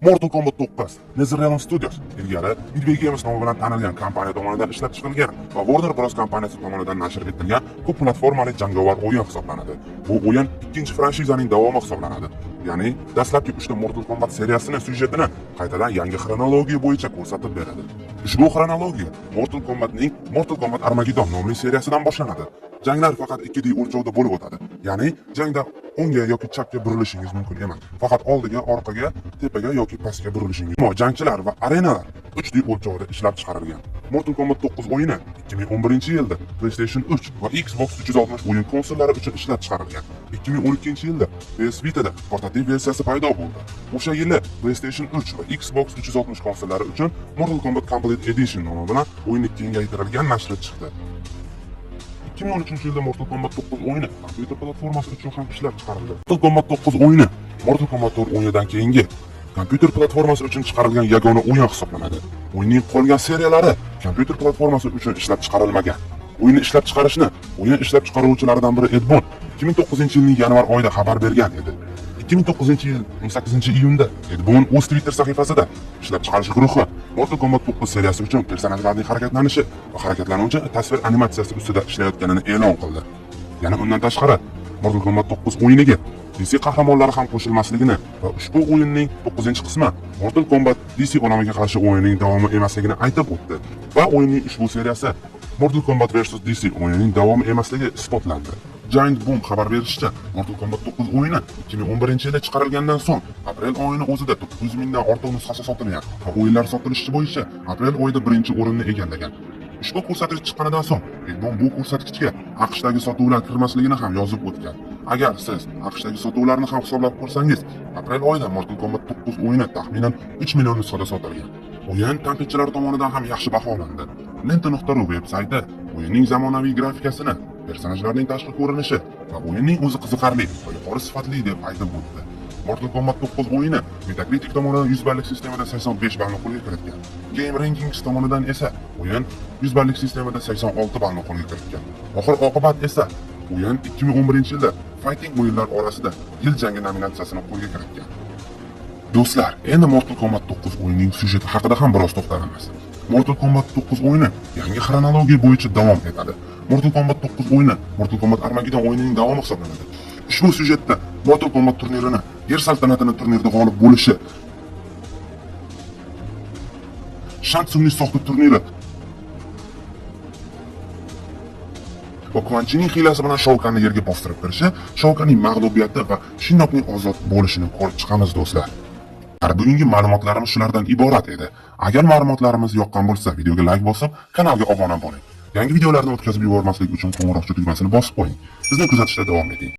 Mortal Kombat 9 NetherRealm Studios ilgari Midway Games nomi bilan tanilgan kompaniya tomonidan ishlab chiqilgan va Warner Bros kompaniyasi tomonidan nashr etilgan ko'p platformali jangovar o'yin hisoblanadi. Bu o'yin ikkinchi franshizaning davomi hisoblanadi. Ya'ni dastlabki 3 Mortal Kombat seriyasining syujetini qaytadan yangi xronologiya bo'yicha ko'rsatib beradi. Ushbu xronologiya Mortal Kombat Armageddon nomli seriyasidan boshlanadi. Janglar faqat 2D o'lchovda bo'lib o'tadi. Ya'ni jangda o'ngga yoki chapga burilishingiz mumkin emas. Faqat oldiga, orqaga, tepaga yoki pastga burilishingiz. Ammo jangchilar va arenalar 3D o'lchovda ishlab chiqarilgan. Mortal Kombat 9 o'yini 2011-yilda PlayStation 3 va Xbox 360 o'yin konsollari uchun ishlab chiqarilgan. 2012-yilda PS Vita'da portativ versiyasi paydo bo'ldi. O'sha yili PlayStation 3 va Xbox 360 konsollari uchun Mortal Kombat Complete Edition nomi bilan o'yinni kengaytirilgan nashri chiqdi. 2013-yilda Mortal Kombat 9 o'yini kompyuter platformasi uchun ham ishlab chiqarildi. Mortal Kombat 9 o'yini Mortal Kombat 4 o'yinidan keyingi kompyuter platformasi uchun chiqarilgan yagona o'yin hisoblanadi. O'yinning qolgan seriyalari kompyuter platformasi uchun ishlab chiqarilmagan. O'yinni ishlab chiqarishni o'yin ishlab chiqaruvchilaridan biri Ed Boon 2009-yilning yanvar oyida xabar bergan edi. 2009-yil 18-iyunda Ed Boon o'z Twitter sahifasida ishlab chiqarish guruhi Mortal Kombat 9 seriyasi uchun personajlarning harakatlanishi va harakatlanuvchi tasvir animatsiyasi ustida ishlayotganini e'lon qildi. Yana undan tashqari Mortal Kombat 9 o'yiniga DC qahramonlari ham qo'shilmasligini va ushbu o'yinning 9-qismi Mortal Kombat DC olamiga qarshi o'yinining davomi emasligini aytib o'tdi va o'yinning ushbu seriyasi Mortal Kombat vs DC o'yinining davomi emasligi isbotlandi. Giant Boom xabar berishicha, Mortal Kombat 9 o'yini 2011-yilda chiqarilgandan so'ng aprel oyining o'zida 900 mingdan ortiq nusxasi sotilgan va o'yinlar sotilishi bo'yicha aprel oyida birinchi o'rinni egallagan. Ushbu ko'rsatkich chiqqanidan so'ng, Ed Boon bu ko'rsatkichga AQShdagi sotuvlar kirmasligini ham yozib o'tgan. Agar siz AQShdagi sotuvlarni ham hisoblab ko'rsangiz, aprel oyida Mortal Kombat 9 o'yini taxminan 3 million nusxada sotilgan. O'yin tanqidchilar tomonidan ham yaxshi baholandi. Lenta.ru veb-sayti o'yinning zamonaviy grafikasini, personajlarning tashqi ko'rinishi va o'yinning o'zi qiziqarli va yuqori sifatli deb aytib o'tdi. Mortal Kombat 9 o'yini Metacritic tomonidan 100 ballik sistemada 85 ballni qo'lga kiritgan. Game Rankings tomonidan esa o'yin 100 ballik sistemada 86 ballni qo'lga kiritgan. Oxir-oqibat esa o'yin 2011-yilda Fighting o'yinlar orasida yil jangi nominatsiyasini qo'lga kiritgan. Do'stlar, endi Mortal Kombat 9 o'yinining syujeti haqida ham biroz to'xtalamiz. Mortal Kombat 9 o'yini yangi xronologiya bo'yicha davom etadi. Mortal Kombat 9 o'yini Mortal Kombat Armageddon o'yinining davomi hisoblanadi. Ushbu syujetda Mortal Kombat turnirini Yer saltanatini turnirda g'olib bo'lishi, Shang Tsungning soxta turniri va Quan Chining hiylasi bilan Shao Kahnni yerga bostirib kirishi, Shao Kahnning mag'lubiyati va Shinnokning ozod bo'lishini ko'rib chiqamiz do'stlar. Bugungi ma'lumotlarimiz shulardan iborat edi. Agar ma'lumotlarimiz yoqqan bo'lsa, videoga like bosib, kanalga obuna bo'ling. Yangi videolarni o'tkazib yubormaslik uchun qo'ng'iroqcha tugmasini bosib qo'ying. Bizni kuzatishda davom eting.